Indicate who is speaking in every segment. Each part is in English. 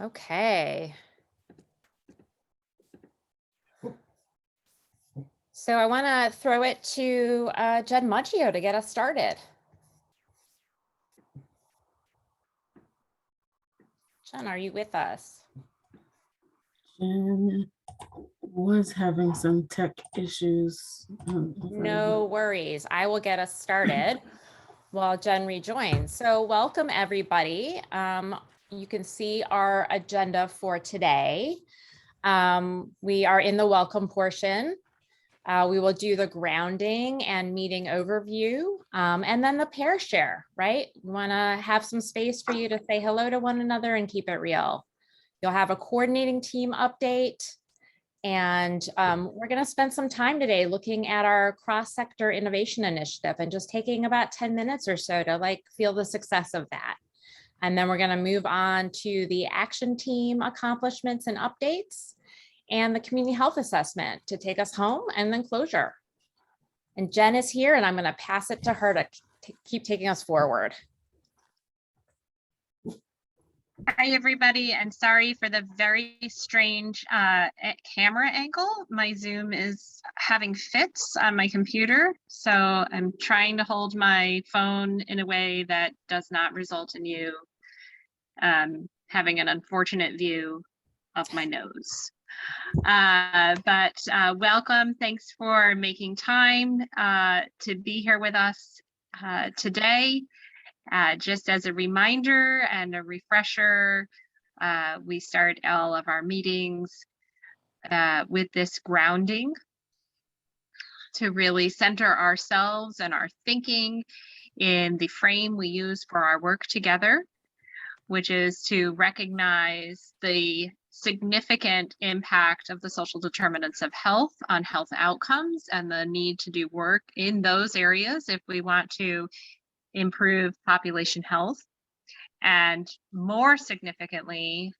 Speaker 1: Okay. So I want to throw it to Jen Muggio to get us started. Jen, are you with us?
Speaker 2: Jen was having some tech issues.
Speaker 1: No worries. I will get us started while Jen rejoins. So welcome everybody. You can see our agenda for today. We are in the welcome portion. We will do the grounding and meeting overview, and then the pair share, right? We want to have some space for you to say hello to one another and keep it real. You'll have a coordinating team update, and we're going to spend some time today looking at our cross-sector innovation initiative and just taking about 10 minutes or so to feel the success of that. And then we're going to move on to the action team accomplishments and updates, and the community health assessment to take us home, and then closure. And Jen is here, and I'm going to pass it to her to keep taking us forward.
Speaker 3: Hi, everybody, and sorry for the very strange camera angle. My Zoom is having fits on my computer, so I'm trying to hold my phone in a way that does not result in you having an unfortunate view of my nose. But welcome. Thanks for making time to be here with us today. Just as a reminder and a refresher, we start all of our meetings with this grounding to really center ourselves and our thinking in the frame we use for our work together, which is to recognize the significant impact of the social determinants of health on health outcomes and the need to do work in those areas if we want to improve population health. And more significantly,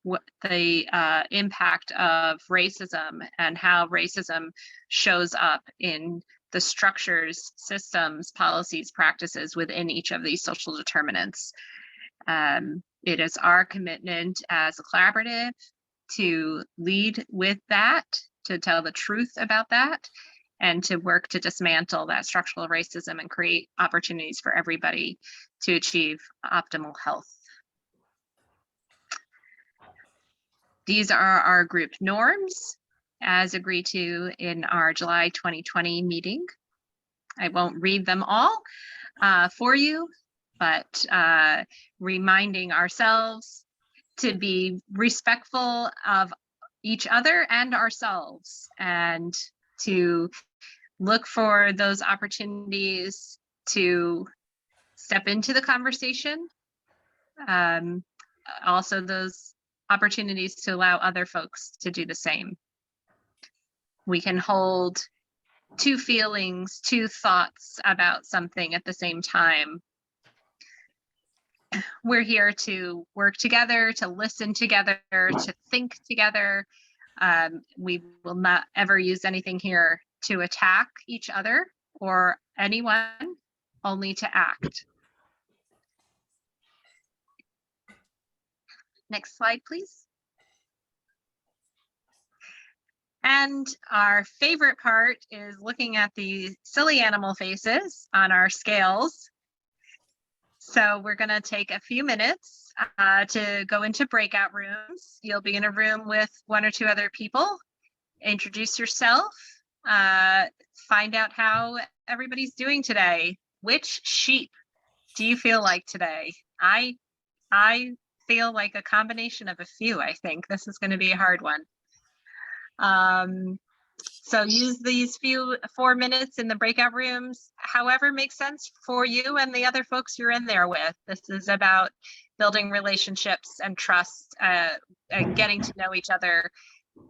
Speaker 3: what the impact of racism and how racism shows up in the structures, systems, policies, practices within each of these social determinants. It is our commitment as a collaborative to lead with that, to tell the truth about that, and to work to dismantle that structural racism and create opportunities for everybody to achieve optimal health. These are our group norms as agreed to in our July 2020 meeting. I won't read them all for you, but reminding ourselves to be respectful of each other and ourselves, and to look for those opportunities to step into the conversation. Also those opportunities to allow other folks to do the same. We can hold two feelings, two thoughts about something at the same time. We're here to work together, to listen together, to think together. We will not ever use anything here to attack each other or anyone, only to act. Next slide, please. And our favorite part is looking at the silly animal faces on our scales. So we're going to take a few minutes to go into breakout rooms. You'll be in a room with one or two other people. Introduce yourself. Find out how everybody's doing today. Which sheep do you feel like today? I feel like a combination of a few. I think this is going to be a hard one. So use these 4 minutes in the breakout rooms, however makes sense for you and the other folks you're in there with. This is about building relationships and trust, and getting to know each other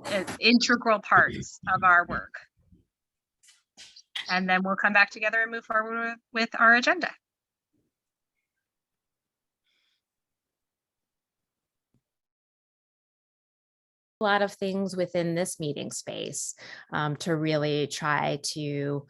Speaker 3: as integral parts of our work. And then we'll come back together and move forward with our agenda.
Speaker 1: A lot of things within this meeting space to really try to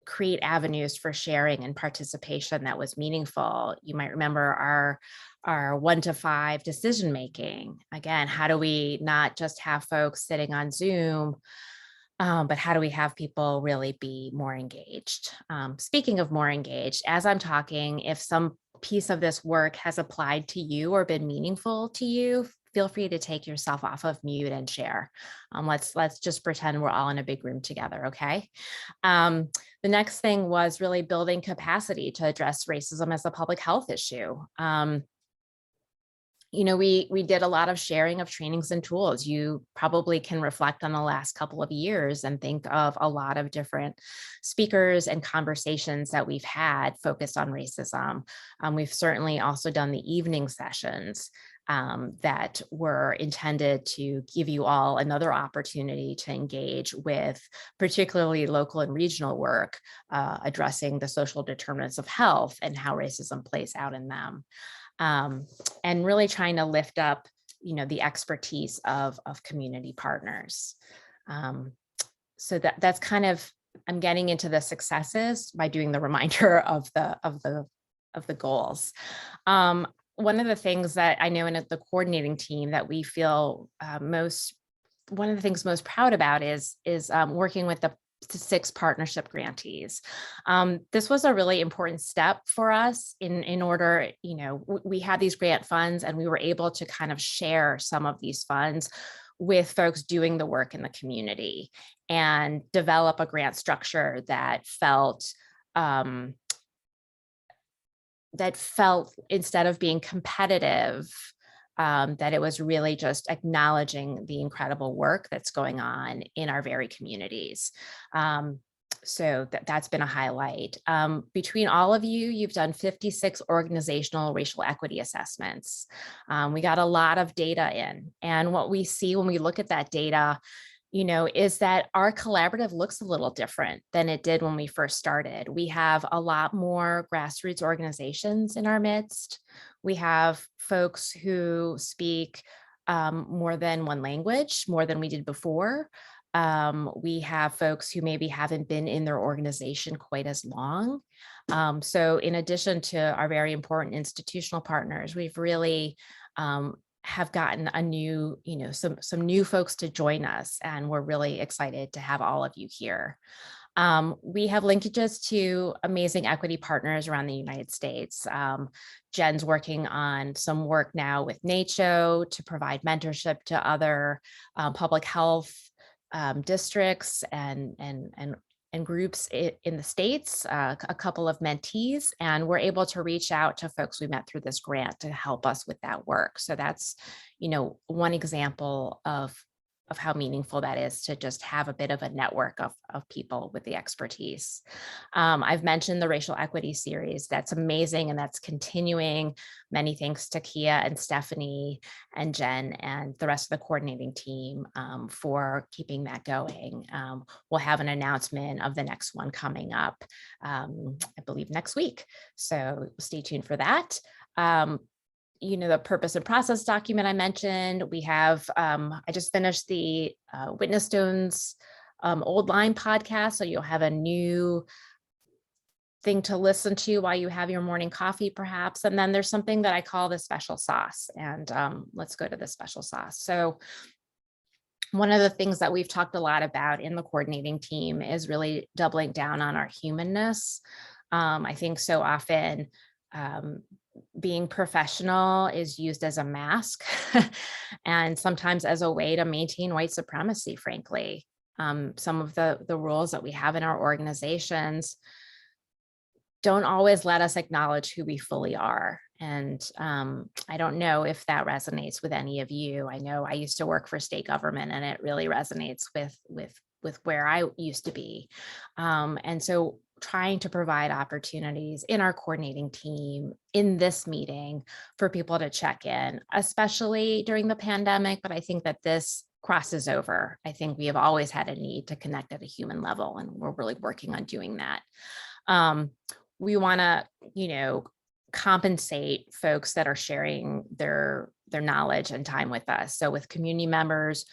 Speaker 1: create avenues for sharing and participation that was meaningful. You might remember our 1 to 5 decision making. Again, how do we not just have folks sitting on Zoom, but how do we have people really be more engaged? Speaking of more engaged, as I'm talking, if some piece of this work has applied to you or been meaningful to you, feel free to take yourself off of mute and share. Let's just pretend we're all in a big room together, okay? The next thing was really building capacity to address racism as a public health issue. We did a lot of sharing of trainings and tools. You probably can reflect on the last couple of years and think of a lot of different speakers and conversations that we've had focused on racism. We've certainly also done the evening sessions that were intended to give you all another opportunity to engage with particularly local and regional work, addressing the social determinants of health and how racism plays out in them. And really trying to lift up, the expertise of community partners. So that's kind of, I'm getting into the successes by doing the reminder of the goals. One of the things that I know in the coordinating team that we feel one of the things most proud about is working with the 6 partnership grantees. This was a really important step for us in order, we had these grant funds and we were able to kind of share some of these funds with folks doing the work in the community and develop a grant structure that felt instead of being competitive, that it was really just acknowledging the incredible work that's going on in our very communities. So that's been a highlight. Between all of you, you've done 56 organizational racial equity assessments. We got a lot of data in, and what we see when we look at that data, is that our collaborative looks a little different than it did when we first started. We have a lot more grassroots organizations in our midst. We have folks who speak more than one language, more than we did before. We have folks who maybe haven't been in their organization quite as long. So in addition to our very important institutional partners, we've really have gotten a new, some new folks to join us, and we're really excited to have all of you here. We have linkages to amazing equity partners around the United States. Jen's working on some work now with NACCHO to provide mentorship to other public health districts and groups in the States, a couple of mentees, and we're able to reach out to folks we met through this grant to help us with that work. So that's, one example of how meaningful that is to just have a bit of a network of people with the expertise. I've mentioned the racial equity series. That's amazing, and that's continuing. Many thanks to Kia and Stephanie and Jen and the rest of the coordinating team for keeping that going. We'll have an announcement of the next one coming up, I believe next week. So stay tuned for that. The purpose and process document I mentioned. We have, I just finished the Witness Stone's Old Line podcast. So you'll have a new thing to listen to while you have your morning coffee, perhaps. And then there's something that I call the special sauce. And let's go to the special sauce. So one of the things that we've talked a lot about in the coordinating team is really doubling down on our humanness. I think so often, being professional is used as a mask and sometimes as a way to maintain white supremacy, frankly. Some of the rules that we have in our organizations don't always let us acknowledge who we fully are. And I don't know if that resonates with any of you. I know I used to work for state government, and it really resonates with where I used to be. And so trying to provide opportunities in our coordinating team in this meeting for people to check in, especially during the pandemic. But I think that this crosses over. I think we have always had a need to connect at a human level, and we're really working on doing that. We want to, compensate folks that are sharing their knowledge and time with us. So with community members,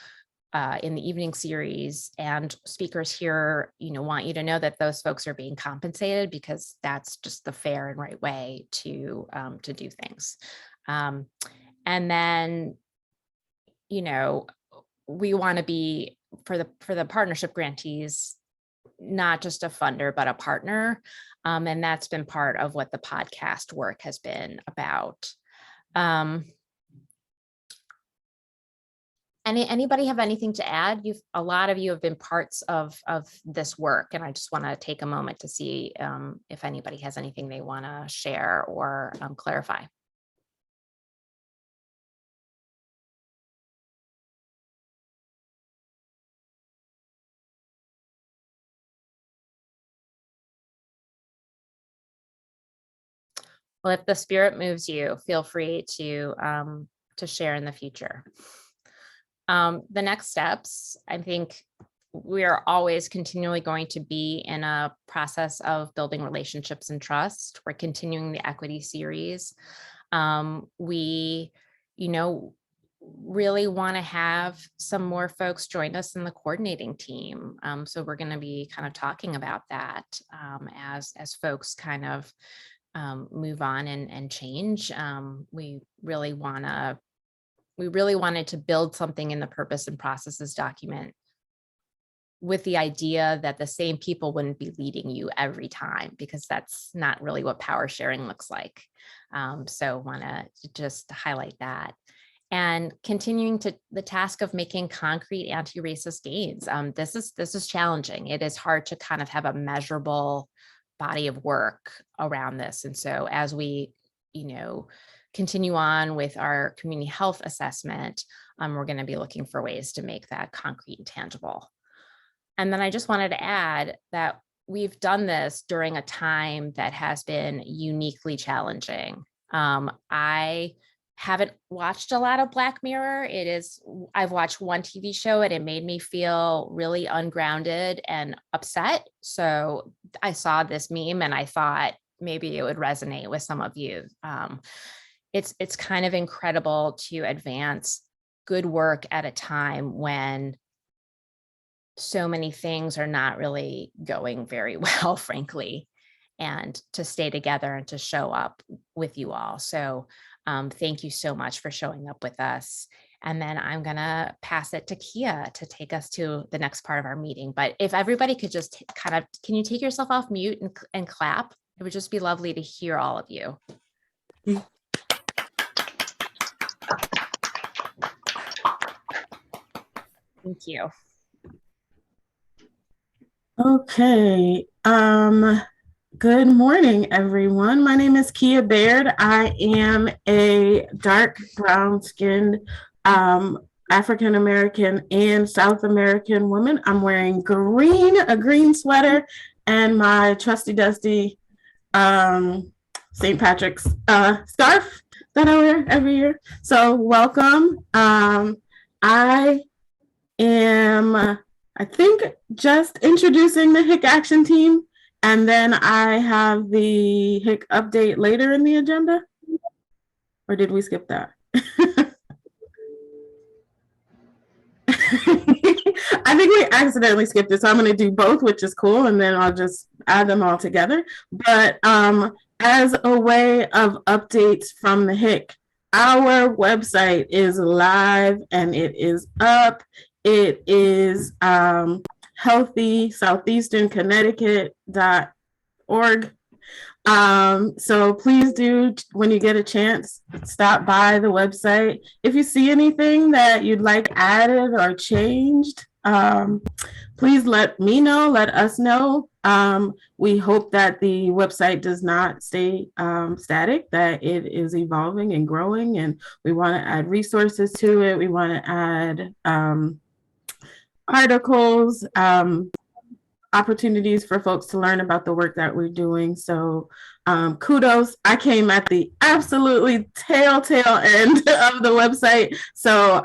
Speaker 1: in the evening series, and speakers here, want you to know that those folks are being compensated, because that's just the fair and right way to do things. And then, we want to be, for the partnership grantees, not just a funder, but a partner. And that's been part of what the podcast work has been about. Anybody have anything to add? A lot of you have been parts of this work, and I just want to take a moment to see if anybody has anything they want to share or clarify. Well, if the spirit moves you, feel free to share in the future. The next steps, I think we are always continually going to be in a process of building relationships and trust. We're continuing the equity series. We, really want to have some more folks join us in the coordinating team. So we're going to be kind of talking about that as folks kind of move on and change. We really wanted to build something in the purpose and processes document with the idea that the same people wouldn't be leading you every time, because that's not really what power sharing looks like. So want to just highlight that. And continuing to the task of making concrete anti-racist gains. This is challenging. It is hard to kind of have a measurable body of work around this. And so as we, continue on with our community health assessment, we're going to be looking for ways to make that concrete and tangible. And then I just wanted to add that we've done this during a time that has been uniquely challenging. I haven't watched a lot of Black Mirror. I've watched one TV show and it made me feel really ungrounded and upset. So I saw this meme and I thought maybe it would resonate with some of you. It's kind of incredible to advance good work at a time when so many things are not really going very well, frankly, and to stay together and to show up with you all. So thank you so much for showing up with us. And then I'm going to pass it to Kia to take us to the next part of our meeting. But if everybody could just can you take yourself off mute and clap? It would just be lovely to hear all of you. Thank you.
Speaker 2: Okay. Good morning, everyone. My name is Kia Baird. I am a dark brown-skinned African-American and South American woman. I'm wearing a green sweater, and my trusty dusty St. Patrick's scarf that I wear every year. So welcome. I am, I think, just introducing the HIC action team, and then I have the HIC update later in the agenda. Or did we skip that? I think we accidentally skipped it, so I'm going to do both, which is cool, and then I'll just add them all together. But as a way of updates from the HIC, our website is live and it is up. It is healthysoutheasternconnecticut.org. So please do, when you get a chance, stop by the website. If you see anything that you'd like added or changed, please let me know, let us know. We hope that the website does not stay static, that it is evolving and growing, and we want to add resources to it. We want to add articles, opportunities for folks to learn about the work that we're doing. So kudos. I came at the absolutely tail end of the website. So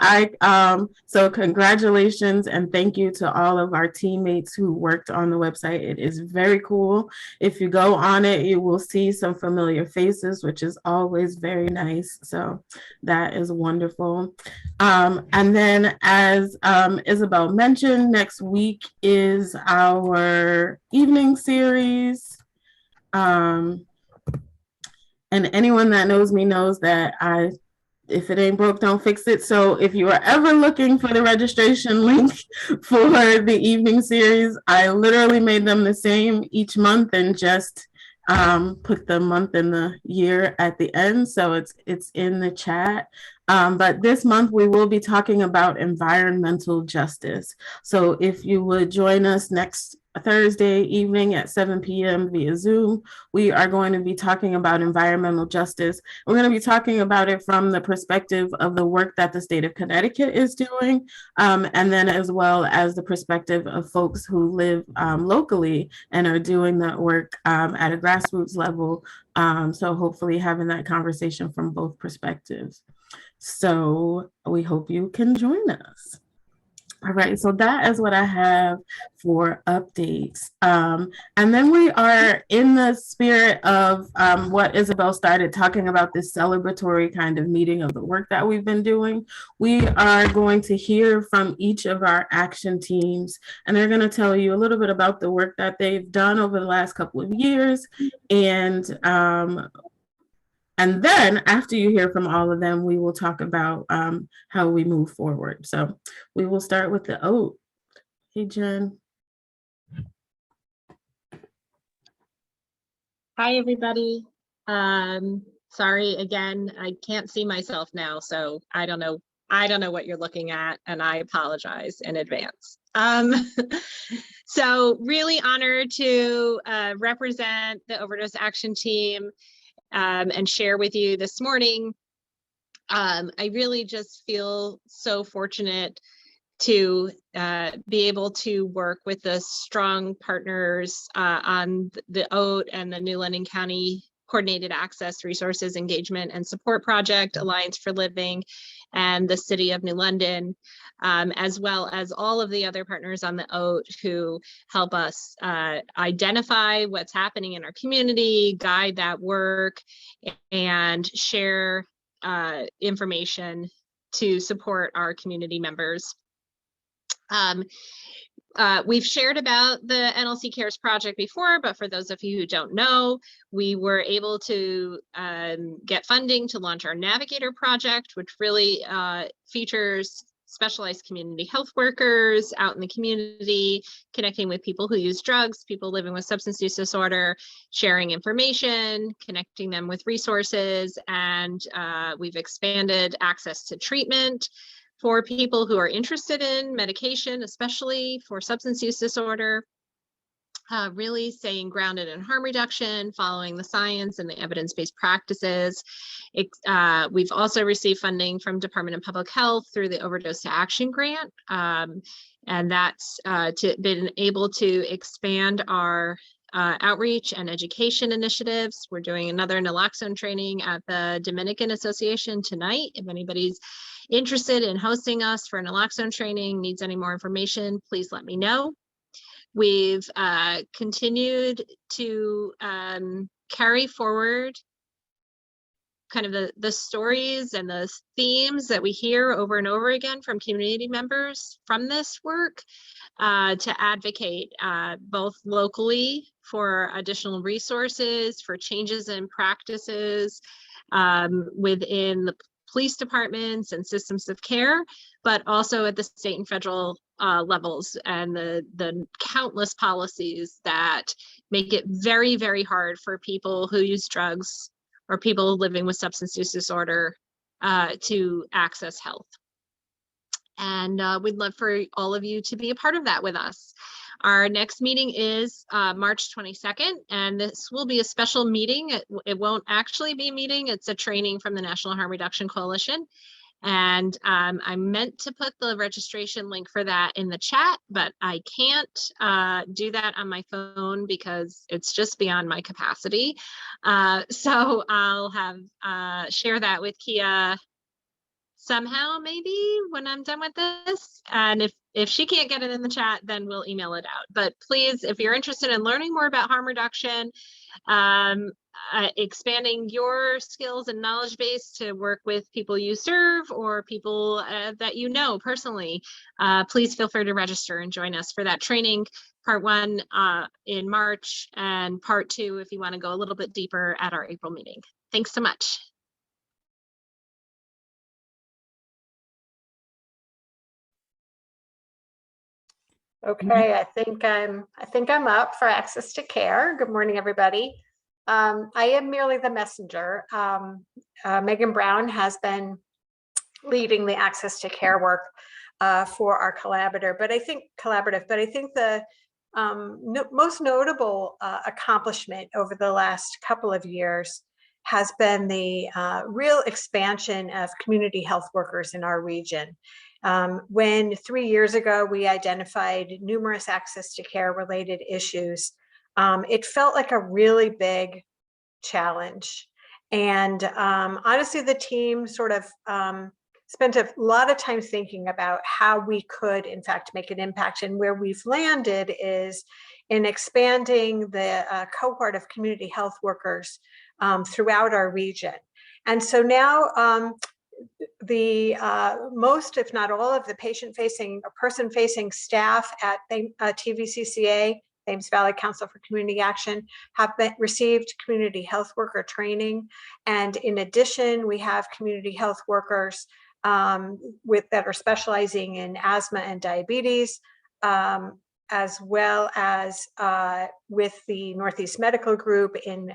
Speaker 2: so congratulations and thank you to all of our teammates who worked on the website. It is very cool. If you go on it, you will see some familiar faces, which is always very nice. So that is wonderful. And then as Isabel mentioned, next week is our evening series. And anyone that knows me knows that if it ain't broke, don't fix it. So if you are ever looking for the registration link for the evening series, I literally made them the same each month and just put the month and the year at the end. So it's in the chat. But this month we will be talking about environmental justice. So if you would join us next Thursday evening at 7 p.m. via Zoom, we are going to be talking about environmental justice. We're going to be talking about it from the perspective of the work that the state of Connecticut is doing, and then as well as the perspective of folks who live locally and are doing that work at a grassroots level. So hopefully having that conversation from both perspectives. So we hope you can join us. All right, so that is what I have for updates. And then we are in the spirit of what Isabel started talking about, this celebratory kind of meeting of the work that we've been doing. We are going to hear from each of our action teams, and they're going to tell you a little bit about the work that they've done over the last couple of years. And then after you hear from all of them, we will talk about how we move forward. So we will start with the OAT. Hey, Jen.
Speaker 4: Hi, everybody. Sorry, again, I can't see myself now, so I don't know what you're looking at, and I apologize in advance. So really honored to represent the Overdose Action Team and share with you this morning. I really just feel so fortunate to be able to work with the strong partners on the OAT and the New London County Coordinated Access Resources Engagement and Support Project, Alliance for Living, and the City of New London, as well as all of the other partners on the OAT who help us identify what's happening in our community, guide that work, and share information to support our community members. We've shared about the NLC Cares project before, but for those of you who don't know, we were able to get funding to launch our Navigator project, which really features specialized community health workers out in the community, connecting with people who use drugs, people living with substance use disorder, sharing information, connecting them with resources, and we've expanded access to treatment for people who are interested in medication, especially for substance use disorder, really staying grounded in harm reduction, following the science and the evidence-based practices. We've also received funding from Department of Public Health through the Overdose to Action grant, and that's been able to expand our outreach and education initiatives. We're doing another naloxone training at the Dominican Association tonight. If anybody's interested in hosting us for naloxone training, needs any more information, please let me know. We've continued to carry forward kind of the stories and the themes that we hear over and over again from community members from this work to advocate both locally for additional resources, for changes in practices within the police departments and systems of care, but also at the state and federal levels, and the countless policies that make it very, very hard for people who use drugs or people living with substance use disorder to access health. And we'd love for all of you to be a part of that with us. Our next meeting is March 22nd, and this will be a special meeting. It won't actually be a meeting, it's a training from the National Harm Reduction Coalition. And I meant to put the registration link for that in the chat, but I can't do that on my phone because it's just beyond my capacity. So I'll have share that with Kia somehow, maybe when I'm done with this. And if she can't get it in the chat, then we'll email it out. But please, if you're interested in learning more about harm reduction, expanding your skills and knowledge base to work with people you serve or people that you know personally, please feel free to register and join us for that training. Part 1 in March, and part 2 if you want to go a little bit deeper at our April meeting. Thanks so much.
Speaker 5: Okay, I think I'm up for access to care. Good morning, everybody. I am merely the messenger. Megan Brown has been leading the access to care work for our collaborative, but I think the most notable accomplishment over the last couple of years has been the real expansion of community health workers in our region. When 3 years ago we identified numerous access to care related issues, it felt like a really big challenge. And honestly, the team sort of spent a lot of time thinking about how we could, in fact, make an impact. And where we've landed is in expanding the cohort of community health workers throughout our region. And so now the most, if not all, of the patient-facing or person-facing staff at TVCCA, Thames Valley Council for Community Action, have received community health worker training. And in addition, we have community health workers that are specializing in asthma and diabetes, as well as with the Northeast Medical Group in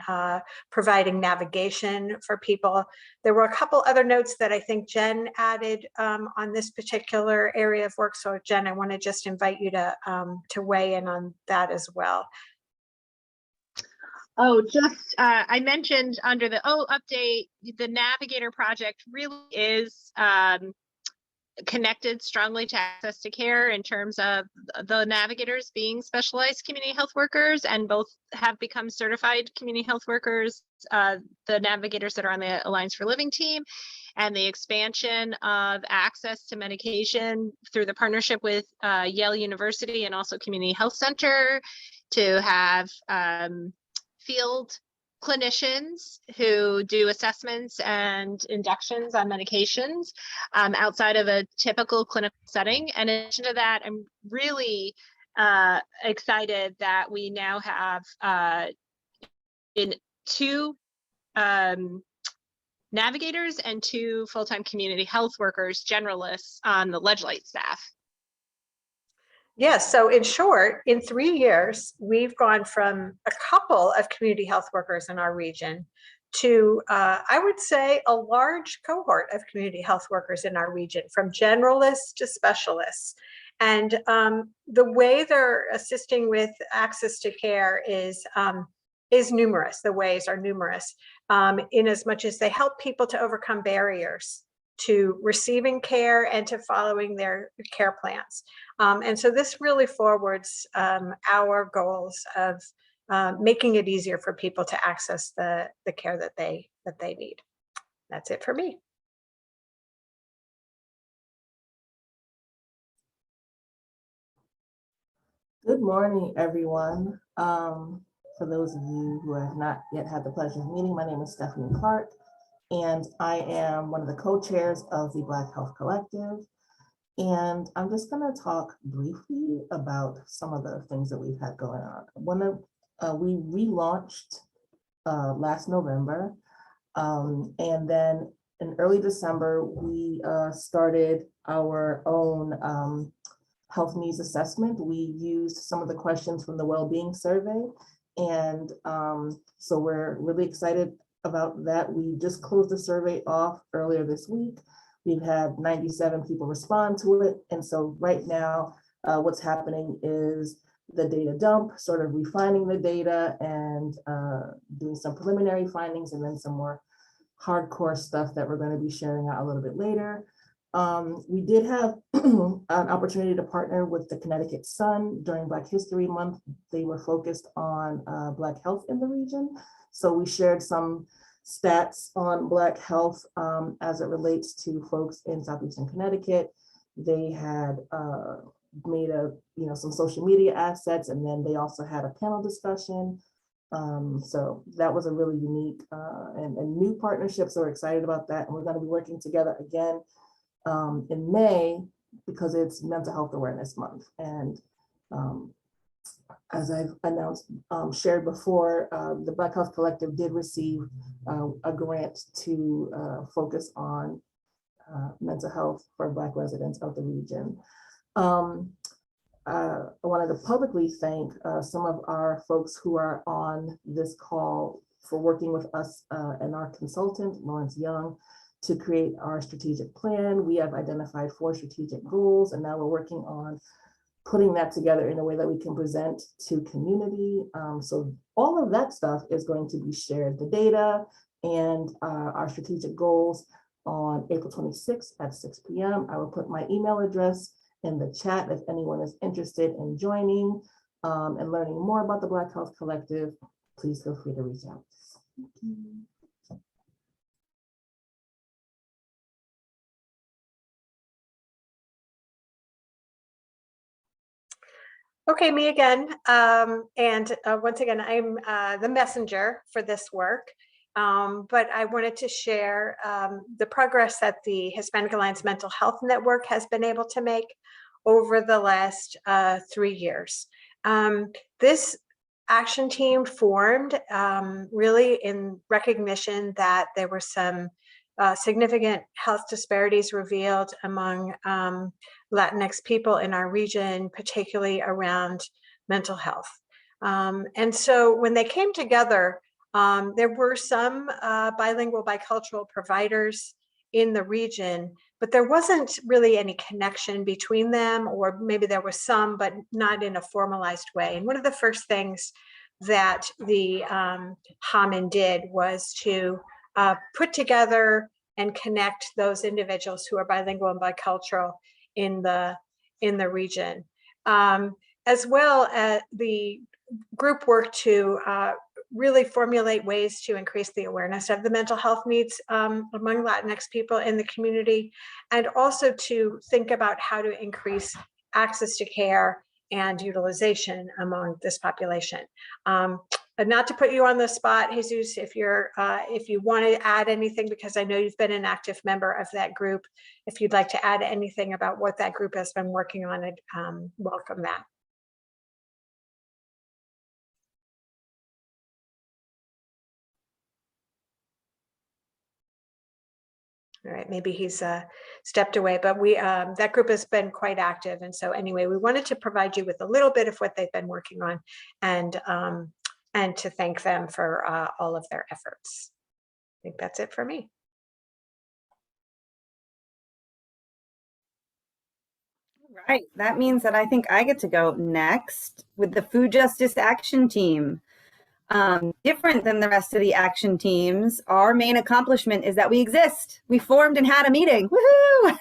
Speaker 5: providing navigation for people. There were a couple other notes that I think Jen added on this particular area of work. So Jen, I want to just invite you to weigh in on that as well.
Speaker 4: Oh, just I mentioned under the update, the Navigator project really is connected strongly to access to care in terms of the navigators being specialized community health workers, and both have become certified community health workers, the navigators that are on the Alliance for Living team, and the expansion of access to medication through the partnership with Yale University and also Community Health Center to have field clinicians who do assessments and inductions on medications outside of a typical clinical setting. And in addition to that, I'm really excited that we now have in 2 navigators and 2 full-time community health workers, generalists, on the Ledgelight staff.
Speaker 5: Yes, so in short, in 3 years, we've gone from a couple of community health workers in our region to, I would say, a large cohort of community health workers in our region, from generalists to specialists. And the way they're assisting with access to care is numerous. The ways are numerous, in as much as they help people to overcome barriers to receiving care and to following their care plans. And so this really forwards our goals of making it easier for people to access the care that they need. That's it for me.
Speaker 6: Good morning, everyone. For those of you who have not yet had the pleasure of meeting, my name is Stephanie Clark, and I am one of the co-chairs of the Black Health Collective. And I'm just going to talk briefly about some of the things that we've had going on. We relaunched last November, and then in early December, we started our own health needs assessment. We used some of the questions from the well-being survey, and so we're really excited about that. We just closed the survey off earlier this week. We've had 97 people respond to it. And so right now, what's happening is the data dump, sort of refining the data and doing some preliminary findings, and then some more hardcore stuff that we're going to be sharing out a little bit later. We did have an opportunity to partner with the Connecticut Sun during Black History Month. They were focused on Black health in the region. So we shared some stats on Black health as it relates to folks in Southeastern Connecticut. They had made some social media assets, and then they also had a panel discussion. So that was a really unique and new partnership. So we're excited about that. And we're going to be working together again in May, because it's Mental Health Awareness Month. And as I've announced, shared before, the Black Health Collective did receive a grant to focus on mental health for Black residents of the region. I wanted to publicly thank some of our folks who are on this call for working with us and our consultant, Lawrence Young, to create our strategic plan. We have identified 4 strategic goals, and now we're working on putting that together in a way that we can present to community. So all of that stuff is going to be shared, the data and our strategic goals, on April 26th at 6 p.m. I will put my email address in the chat if anyone is interested in joining and learning more about the Black Health Collective. Please feel free to reach out. Thank you.
Speaker 5: Okay, me again. Once again, I'm the messenger for this work. But I wanted to share the progress that the Hispanic Alliance Mental Health Network has been able to make over the last 3 years. This action team formed really in recognition that there were some significant health disparities revealed among Latinx people in our region, particularly around mental health. And so when they came together, there were some bilingual, bicultural providers in the region, but there wasn't really any connection between them, or maybe there was some, but not in a formalized way. And one of the first things that the HAMN did was to put together and connect those individuals who are bilingual and bicultural in the region. As well as the group worked to really formulate ways to increase the awareness of the mental health needs among Latinx people in the community, and also to think about how to increase access to care and utilization among this population. Not to put you on the spot, Jesus, if you want to add anything, because I know you've been an active member of that group, if you'd like to add anything about what that group has been working on, I'd welcome that. All right, maybe he's stepped away, but that group has been quite active. And so anyway, we wanted to provide you with a little bit of what they've been working on, and to thank them for all of their efforts. I think that's it for me.
Speaker 7: All right, that means that I think I get to go next with the Food Justice Action Team. Different than the rest of the action teams, our main accomplishment is that we exist. We formed and had a meeting. Woohoo!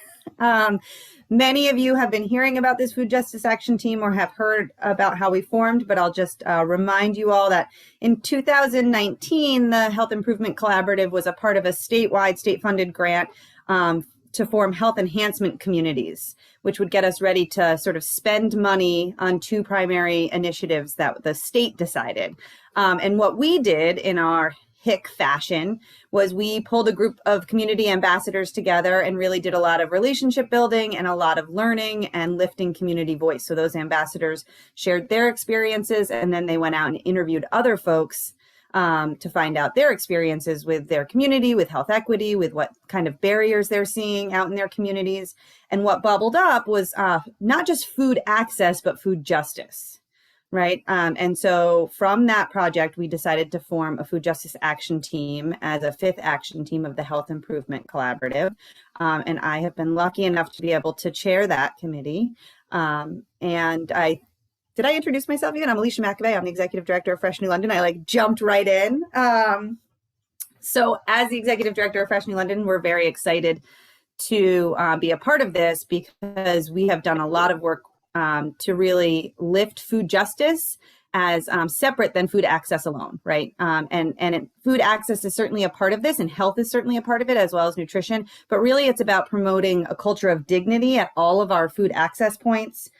Speaker 7: Many of you have been hearing about this Food Justice Action Team or have heard about how we formed, but I'll just remind you all that in 2019, the Health Improvement Collaborative was a part of a statewide, state-funded grant to form health enhancement communities, which would get us ready to sort of spend money on 2 primary initiatives that the state decided. And what we did in our HIC fashion was we pulled a group of community ambassadors together and really did a lot of relationship building and a lot of learning and lifting community voice. So those ambassadors shared their experiences, and then they went out and interviewed other folks to find out their experiences with their community, with health equity, with what kind of barriers they're seeing out in their communities. And what bubbled up was not just food access, but food justice. Right. And so from that project, we decided to form a Food Justice Action Team as a 5th action team of the Health Improvement Collaborative. And I have been lucky enough to be able to chair that committee. Did I introduce myself again? I'm Alicia McAvey. I'm the Executive Director of Fresh New London. I jumped right in. So as the Executive Director of Fresh New London, we're very excited to be a part of this because we have done a lot of work to really lift food justice as separate than food access alone, right? Food access is certainly a part of this, and health is certainly a part of it, as well as nutrition. But really, it's about promoting a culture of dignity at all of our food access points,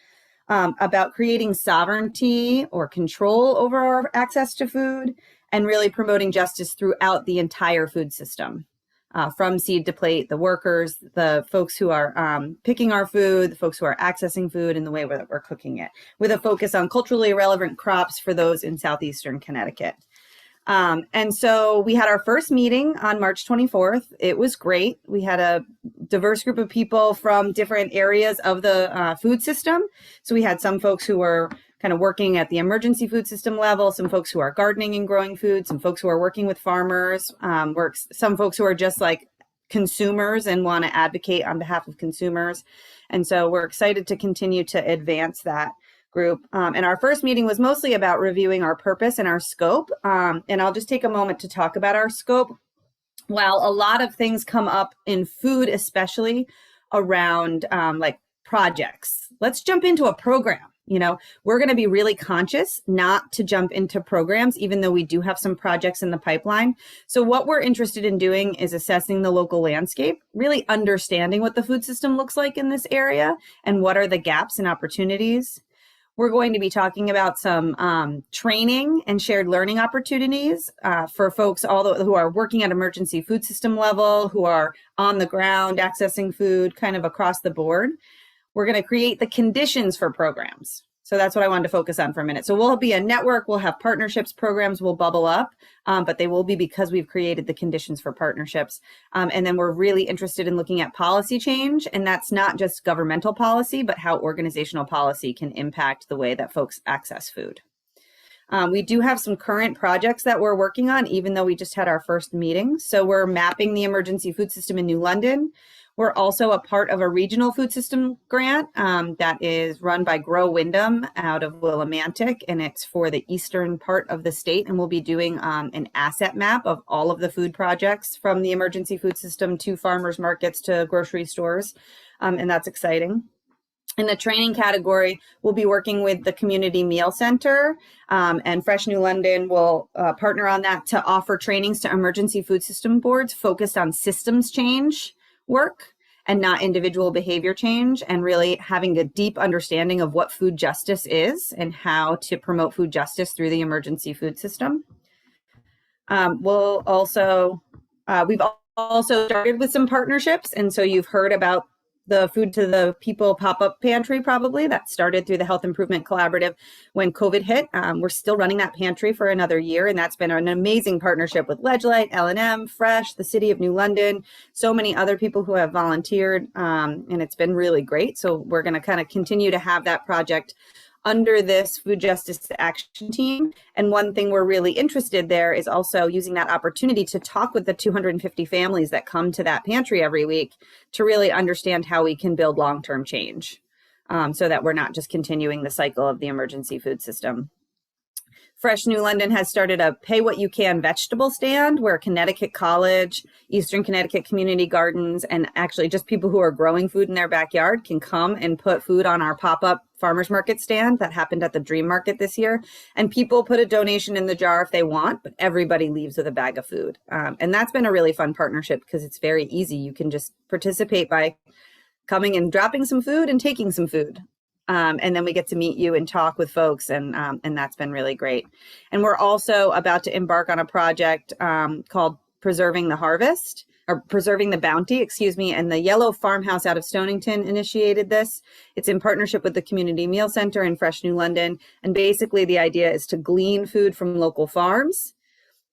Speaker 7: about creating sovereignty or control over our access to food, and really promoting justice throughout the entire food system. From seed to plate, the workers, the folks who are picking our food, the folks who are accessing food, and the way that we're cooking it, with a focus on culturally relevant crops for those in southeastern Connecticut. And so we had our first meeting on March 24th. It was great. We had a diverse group of people from different areas of the food system. So we had some folks who were kind of working at the emergency food system level, some folks who are gardening and growing food, some folks who are working with farmers, some folks who are just like consumers and want to advocate on behalf of consumers. And so we're excited to continue to advance that group. And our first meeting was mostly about reviewing our purpose and our scope. And I'll just take a moment to talk about our scope. While a lot of things come up in food, especially around like projects, let's jump into a program. You know, we're going to be really conscious not to jump into programs, even though we do have some projects in the pipeline. So what we're interested in doing is assessing the local landscape, really understanding what the food system looks like in this area and what are the gaps and opportunities. We're going to be talking about some training and shared learning opportunities for folks who are working at emergency food system level, who are on the ground accessing food kind of across the board. We're going to create the conditions for programs. So that's what I wanted to focus on for a minute. So we'll be a network, we'll have partnerships, programs will bubble up, but they will be because we've created the conditions for partnerships. And then we're really interested in looking at policy change. And that's not just governmental policy, but how organizational policy can impact the way that folks access food. We do have some current projects that we're working on, even though we just had our first meeting. So we're mapping the emergency food system in New London. We're also a part of a regional food system grant that is run by Grow Wyndham out of Willimantic, and it's for the eastern part of the state. And we'll be doing an asset map of all of the food projects from the emergency food system to farmers markets to grocery stores, and that's exciting. In the training category, we'll be working with the Community Meal Center, and Fresh New London will partner on that to offer trainings to emergency food system boards focused on systems change work and not individual behavior change, and really having a deep understanding of what food justice is and how to promote food justice through the emergency food system. We've also started with some partnerships, and so you've heard about the Food to the People pop-up pantry, probably that started through the Health Improvement Collaborative when COVID hit. We're still running that pantry for another year, and that's been an amazing partnership with Ledgelight, L&M, Fresh, the City of New London, so many other people who have volunteered, and it's been really great. So we're going to kind of continue to have that project under this food justice action team. And one thing we're really interested there is also using that opportunity to talk with the 250 families that come to that pantry every week to really understand how we can build long-term change, so that we're not just continuing the cycle of the emergency food system. Fresh New London has started a Pay What You Can vegetable stand where Connecticut College, Eastern Connecticut Community Gardens, and actually just people who are growing food in their backyard can come and put food on our pop-up farmers market stand that happened at the Dream Market this year. And people put a donation in the jar if they want, but everybody leaves with a bag of food. And that's been a really fun partnership because it's very easy. You can just participate by coming and dropping some food and taking some food. And then we get to meet you and talk with folks, and that's been really great. And we're also about to embark on a project called Preserving the Harvest, or Preserving the Bounty, excuse me, and the Yellow Farmhouse out of Stonington initiated this. It's in partnership with the Community Meal Center in Fresh New London. And basically the idea is to glean food from local farms,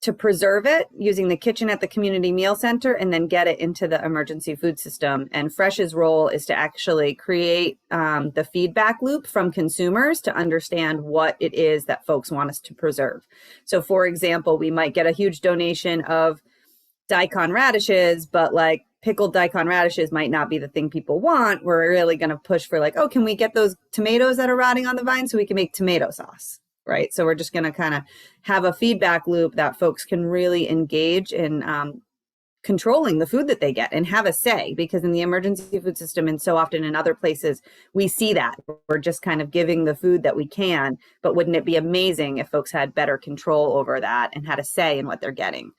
Speaker 7: to preserve it using the kitchen at the Community Meal Center, and then get it into the emergency food system. And Fresh's role is to actually create the feedback loop from consumers to understand what it is that folks want us to preserve. So for example, we might get a huge donation of daikon radishes, but like pickled daikon radishes might not be the thing people want. We're really going to push for like, oh, can we get those tomatoes that are rotting on the vine so we can make tomato sauce? Right. So we're just going to kind of have a feedback loop that folks can really engage in controlling the food that they get and have a say, because in the emergency food system and so often in other places, we see that we're just kind of giving the food that we can, but wouldn't it be amazing if folks had better control over that and had a say in what they're getting?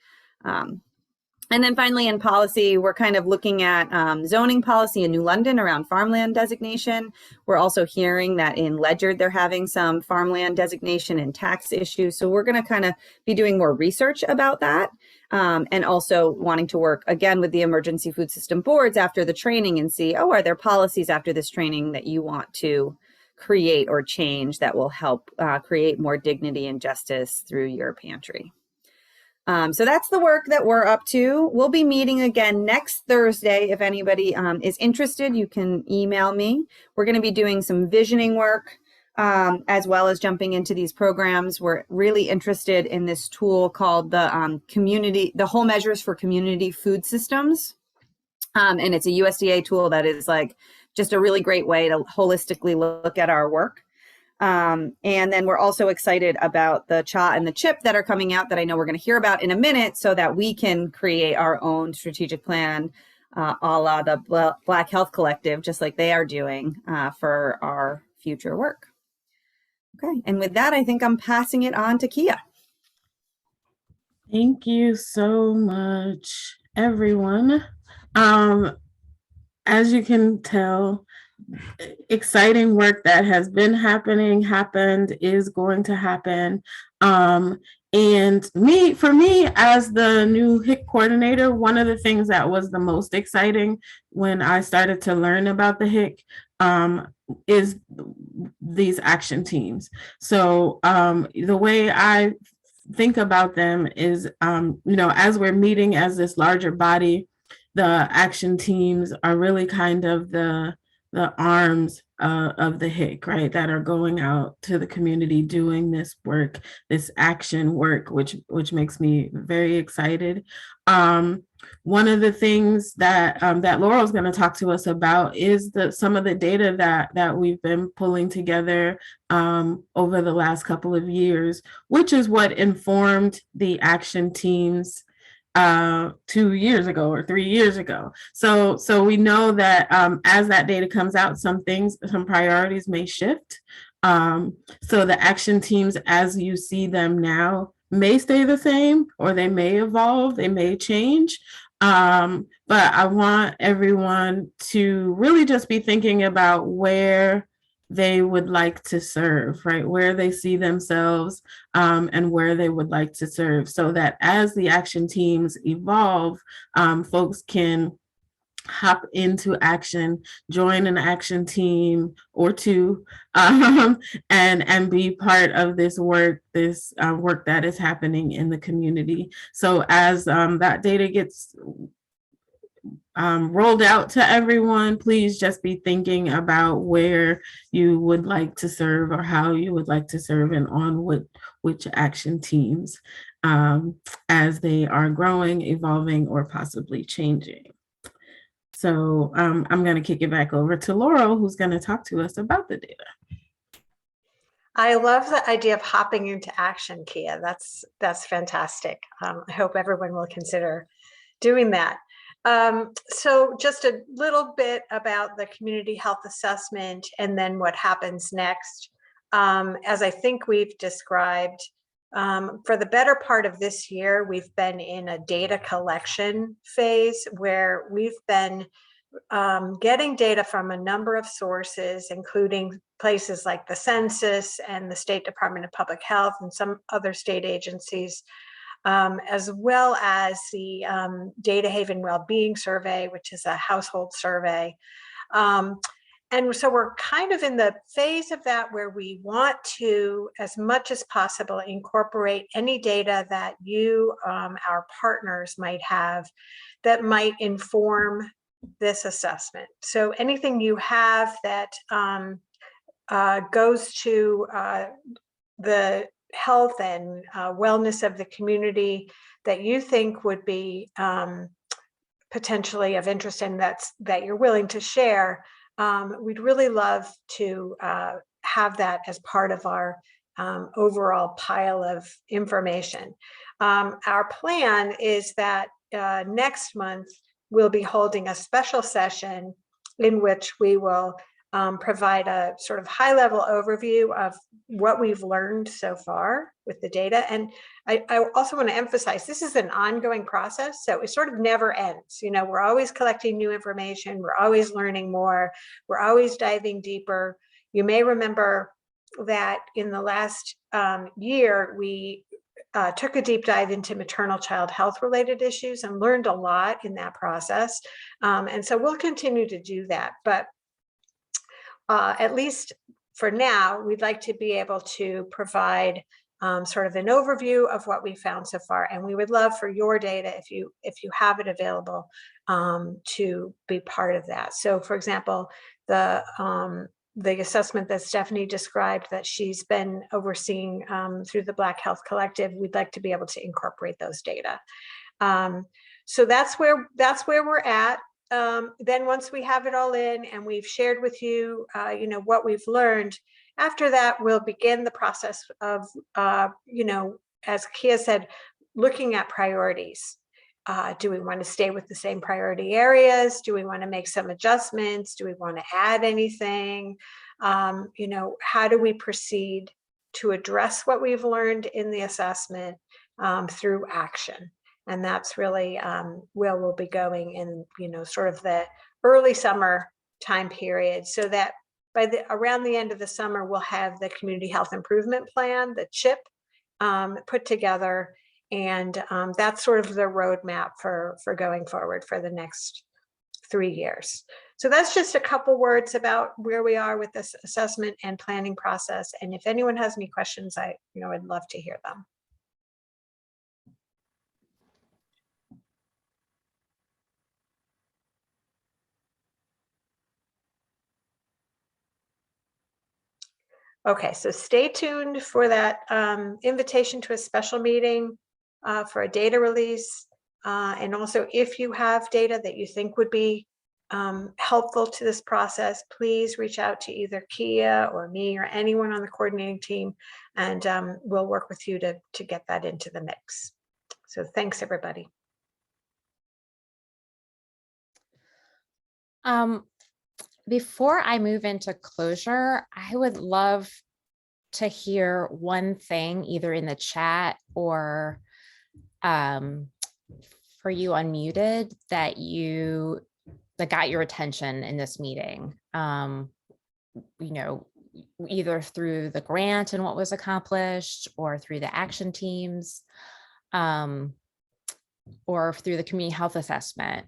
Speaker 7: And then finally, in policy, we're kind of looking at zoning policy in New London around farmland designation. We're also hearing that in Ledyard, they're having some farmland designation and tax issues. So we're going to kind of be doing more research about that, and also wanting to work again with the emergency food system boards after the training and see, oh, are there policies after this training that you want to create or change that will help create more dignity and justice through your pantry? So that's the work that we're up to. We'll be meeting again next Thursday. If anybody is interested, you can email me. We're going to be doing some visioning work as well as jumping into these programs. We're really interested in this tool called the Whole Measures for Community Food Systems. And it's a USDA tool that is like just a really great way to holistically look at our work. And then we're also excited about the CHA and the CHIP that are coming out that I know we're going to hear about in a minute, so that we can create our own strategic plan a la the Black Health Collective, just like they are doing for our future work. Okay, and with that, I think I'm passing it on to Kia.
Speaker 2: Thank you so much, everyone. As you can tell, exciting work that has been happening, happened, is going to happen. And for me, as the new HIC coordinator, one of the things that was the most exciting when I started to learn about the HIC is these action teams. So the way I think about them is, as we're meeting as this larger body, the action teams are really kind of the arms of the HIC, right, that are going out to the community doing this work, this action work, which makes me very excited. One of the things that that Laurel's going to talk to us about is some of the data that we've been pulling together over the last couple of years, which is what informed the action teams 2 years ago or 3 years ago. So we know that as that data comes out, some priorities may shift. So the action teams, as you see them now, may stay the same, or they may evolve, they may change. But I want everyone to really just be thinking about where they would like to serve, right? Where they see themselves and where they would like to serve, so that as the action teams evolve, folks can hop into action, join an action team or two, and be part of this work, work that is happening in the community. So as that data gets rolled out to everyone, please just be thinking about where you would like to serve or how you would like to serve, and on which action teams as they are growing, evolving, or possibly changing. So I'm going to kick it back over to Laurel, who's going to talk to us about the data.
Speaker 5: I love the idea of hopping into action, Kia. That's fantastic. I hope everyone will consider doing that. So just a little bit about the community health assessment and then what happens next. As I think we've described, for the better part of this year, we've been in a data collection phase where we've been getting data from a number of sources, including places like the Census and the State Department of Public Health and some other state agencies, as well as the Data Haven Wellbeing Survey, which is a household survey. And so we're kind of in the phase of that where we want to, as much as possible, incorporate any data that you, our partners, might have that might inform this assessment. So anything you have that goes to the health and wellness of the community that you think would be potentially of interest and that you're willing to share, we'd really love to have that as part of our overall pile of information. Our plan is that next month, we'll be holding a special session in which we will provide a sort of high-level overview of what we've learned so far with the data. And I also want to emphasize, this is an ongoing process, so it sort of never ends. You know, we're always collecting new information, we're always learning more, we're always diving deeper. You may remember that in the last year, we took a deep dive into maternal child health related issues and learned a lot in that process. And so we'll continue to do that. But at least for now, we'd like to be able to provide sort of an overview of what we found so far. And we would love for your data, if you have it available, to be part of that. So for example, the assessment that Stephanie described that she's been overseeing through the Black Health Collective, we'd like to be able to incorporate those data. So that's where we're at. Then once we have it all in and we've shared with you, you know, what we've learned, after that, we'll begin the process of, you know, as Kia said, looking at priorities. Do we want to stay with the same priority areas? Do we want to make some adjustments? Do we want to add anything? You know, how do we proceed to address what we've learned in the assessment through action? And that's really where we'll be going in, you know, sort of the early summer time period, so that by around the end of the summer, we'll have the Community Health Improvement Plan, the CHIP, put together. And that's sort of the roadmap for going forward for the next 3 years. So that's just a couple words about where we are with this assessment and planning process. And if anyone has any questions, I'd love to hear them. Okay, so stay tuned for that invitation to a special meeting for a data release. And also, if you have data that you think would be helpful to this process, please reach out to either Kia or me or anyone on the coordinating team, and we'll work with you to get that into the mix. So thanks, everybody.
Speaker 1: Before I move into closure, I would love to hear one thing either in the chat or for you unmuted that got your attention in this meeting. You know, either through the grant and what was accomplished, or through the action teams, or through the community health assessment.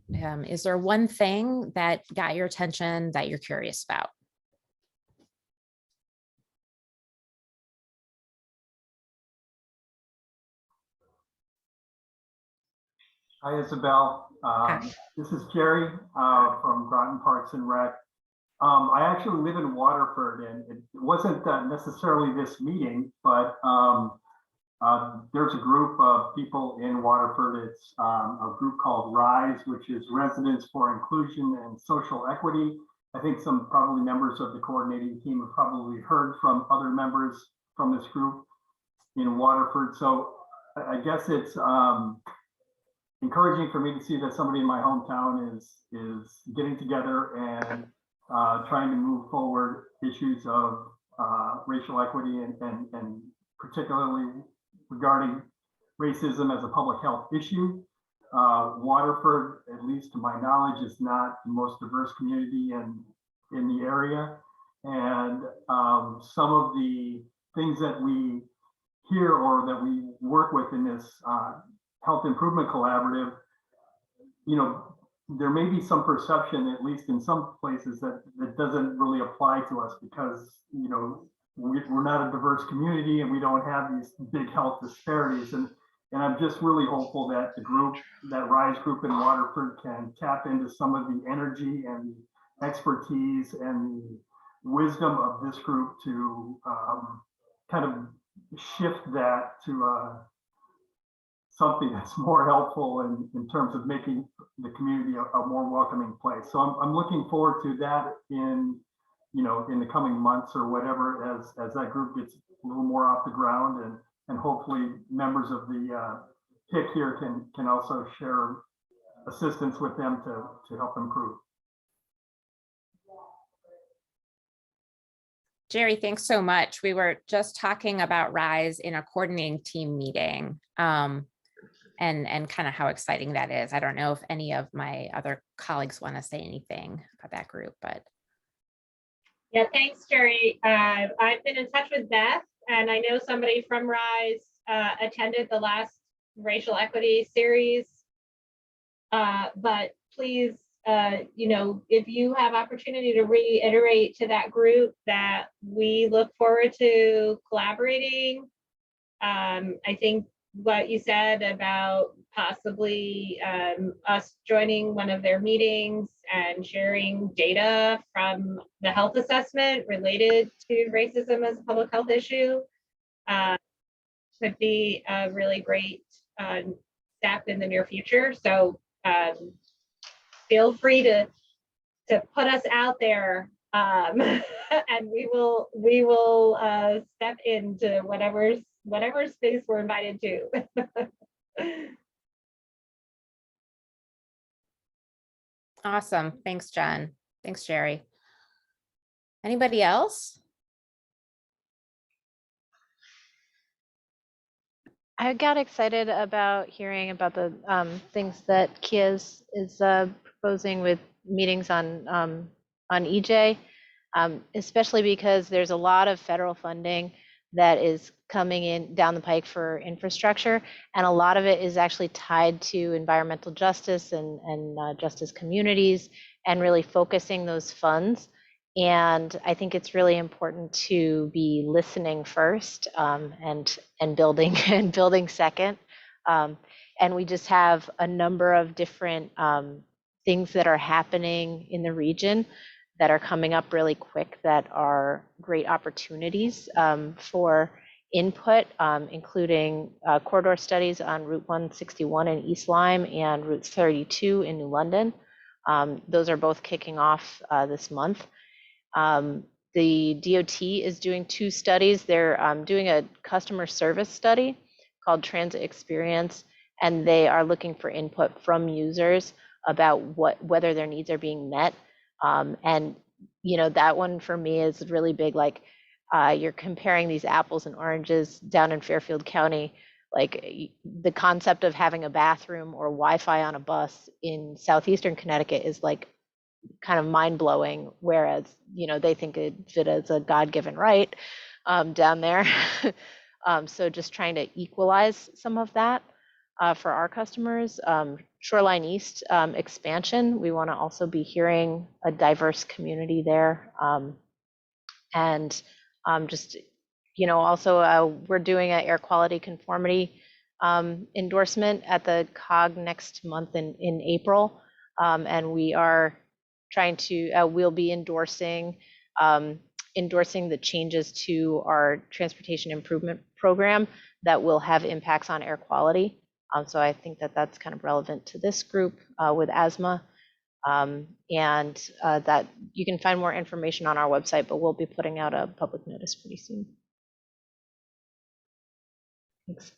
Speaker 1: Is there one thing that got your attention that you're curious about?
Speaker 8: Hi, Isabel. This is Jerry from Groton Parks and Rec. I actually live in Waterford, and it wasn't necessarily this meeting, but there's a group of people in Waterford. It's a group called RISE, which is Residents for Inclusion and Social Equity. I think some probably members of the coordinating team have probably heard from other members from this group in Waterford. So I guess it's encouraging for me to see that somebody in my hometown is getting together and trying to move forward issues of racial equity and particularly regarding racism as a public health issue. Waterford, at least to my knowledge, is not the most diverse community in the area. And some of the things that we hear or that we work with in this Health Improvement Collaborative, you know, there may be some perception, at least in some places, that doesn't really apply to us because, you know, we're not a diverse community and we don't have these big health disparities. And I'm just really hopeful that the group, that RISE group in Waterford, can tap into some of the energy and expertise and the wisdom of this group to kind of shift that to something that's more helpful in terms of making the community a more welcoming place. So I'm looking forward to that in the coming months or whatever, as that group gets a little more off the ground, and hopefully members of the HIC here can also share assistance with them to help improve.
Speaker 1: Jerry, thanks so much. We were just talking about RISE in a coordinating team meeting, and kind of how exciting that is. I don't know if any of my other colleagues want to say anything about that group, but.
Speaker 9: Yeah, thanks, Jerry. I've been in touch with Beth, and I know somebody from RISE attended the last racial equity series. But please, if you have opportunity to reiterate to that group that we look forward to collaborating. I think what you said about possibly us joining one of their meetings and sharing data from the health assessment related to racism as a public health issue could be a really great step in the near future. So feel free to put us out there, and we will step into whatever space we're invited to.
Speaker 1: Awesome. Thanks, Jen. Thanks, Jerry. Anybody else?
Speaker 10: I got excited about hearing about the things that Kia is proposing with meetings on EJ, especially because there's a lot of federal funding that is coming in down the pike for infrastructure, and a lot of it is actually tied to environmental justice and justice communities, and really focusing those funds. And I think it's really important to be listening first, and building second. And we just have a number of different things that are happening in the region that are coming up really quick that are great opportunities for input, including corridor studies on Route 161 in East Lyme and Route 32 in New London. Those are both kicking off this month. The DOT is doing 2 studies. They're doing a customer service study called Transit Experience, and they are looking for input from users about whether their needs are being met. And that one for me is really big. Like you're comparing these apples and oranges down in Fairfield County. Like the concept of having a bathroom or Wi-Fi on a bus in southeastern Connecticut is like kind of mind-blowing, whereas they think of it as a God-given right down there. So just trying to equalize some of that for our customers. Shoreline East expansion, we want to also be hearing a diverse community there. And just also we're doing an air quality conformity endorsement at the COG next month in April, and we are trying to we'll be endorsing the changes to our transportation improvement program that will have impacts on air quality. So I think that that's kind of relevant to this group with asthma, and that you can find more information on our website, but we'll be putting out a public notice pretty soon. Thanks.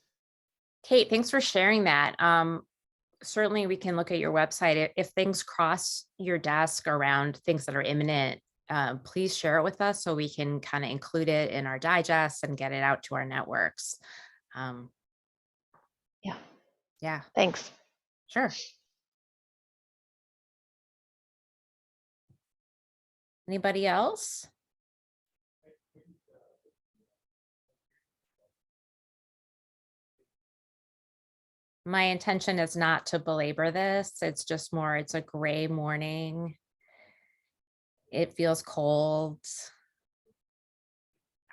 Speaker 1: Kate, thanks for sharing that. Certainly we can look at your website. If things cross your desk around things that are imminent, please share it with us so we can kind of include it in our digest and get it out to our networks. Yeah.
Speaker 10: Thanks.
Speaker 1: Sure. Anybody else? My intention is not to belabor this. It's just more, it's a gray morning. It feels cold.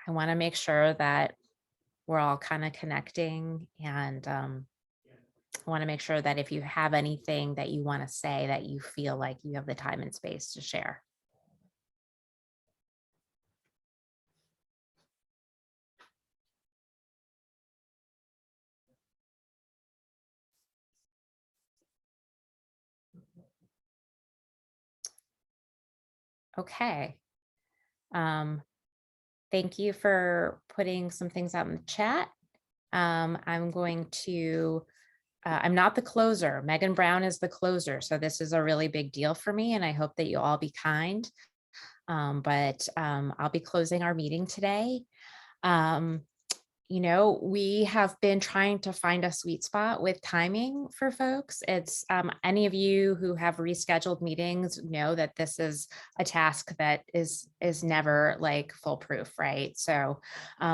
Speaker 1: I want to make sure that we're all kind of connecting, and I want to make sure that if you have anything that you want to say, that you feel like you have the time and space to share. Okay. Thank you for putting some things out in the chat. I'm going to I'm not the closer. Megan Brown is the closer. So this is a really big deal for me, and I hope that you all be kind. But I'll be closing our meeting today. You know, we have been trying to find a sweet spot with timing for folks. It's any of you who have rescheduled meetings know that this is a task that is never like foolproof, right? So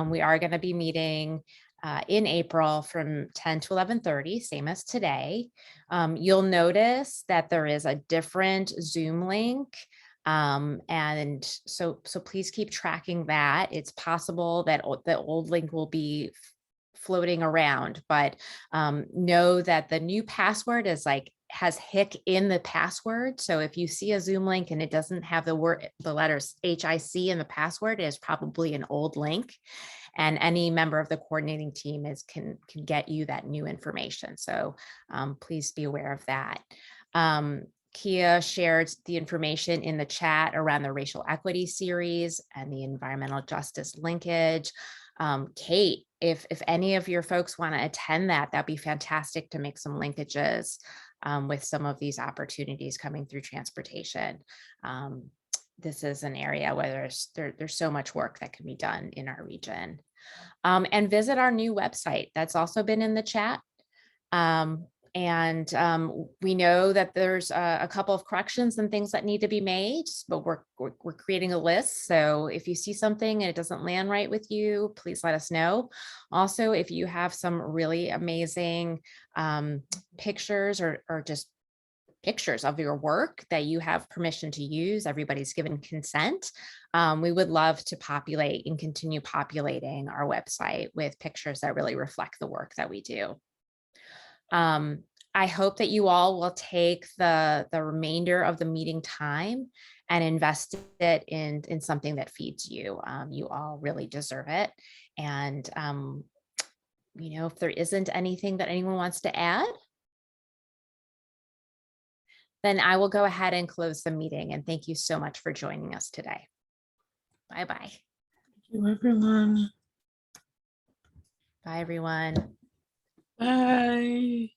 Speaker 1: we are going to be meeting in April from 10 to 11:30, same as today. You'll notice that there is a different Zoom link. And so please keep tracking that. It's possible that the old link will be floating around, but know that the new password is has HIC in the password. So if you see a Zoom link and it doesn't have the letters HIC in the password, it is probably an old link. And any member of the coordinating team can get you that new information. So please be aware of that. Kia shared the information in the chat around the racial equity series and the environmental justice linkage. Kate, if any of your folks want to attend that'd be fantastic to make some linkages with some of these opportunities coming through transportation. This is an area where there's so much work that can be done in our region. And visit our new website. That's also been in the chat. We know that there's a couple of corrections and things that need to be made, but we're creating a list. So if you see something and it doesn't land right with you, please let us know. Also, if you have some really amazing pictures or just pictures of your work that you have permission to use, everybody's given consent, we would love to populate and continue populating our website with pictures that really reflect the work that we do. I hope that you all will take the remainder of the meeting time and invest it in something that feeds you. You all really deserve it. And, you know, if there isn't anything that anyone wants to add, then I will go ahead and close the meeting. And thank you so much for joining us today. Bye-bye.
Speaker 2: Thank you, everyone.
Speaker 1: Bye, everyone.
Speaker 2: Bye.